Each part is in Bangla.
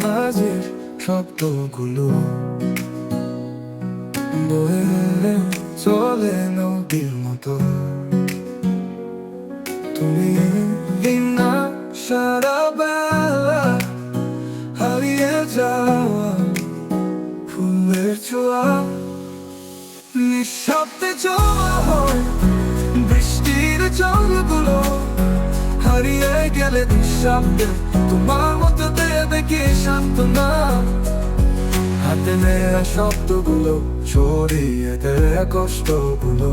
মাঝের শব্দগুলো বয়ে চলে নদীর মতো। তুমি বিনা সারা বেলা হারিয়ে যাওয়া ফুলের ছোঁয়া নিঃশব্দে জমা হয় বৃষ্টির জলগুলো হারিয়ে গেলে নিঃশব্দে তোমার মতো দেবে কি সান্ত্বনা। হাতে নেয়া শব্দগুলো ছড়িয়ে দেয় কষ্টগুলো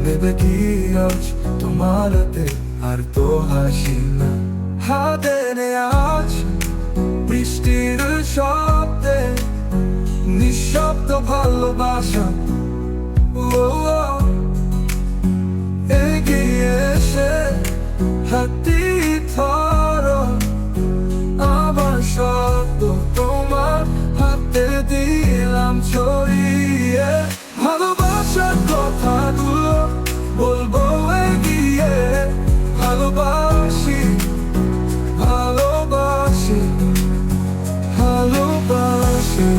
দেবে কি আজ তোমার হাতে আর তো হাসি না। হাতে নেয়া আজ বৃষ্টির শব্দে নিঃশব্দ ভালোবাসা ও এগিয়ে এসে হাতি ধরো আমার শব্দ তোমার হাতে দিলাম ছড়িয়ে। ভালোবাসার কথাগুলো বলবো এগিয়ে ভালোবাসি ভালোবাসি ভালোবাসি।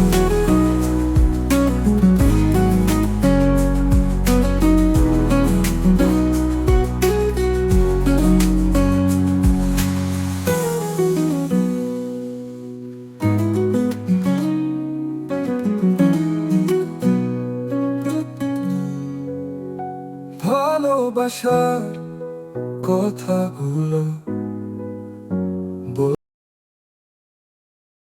ভালোবাসার কথাগুলো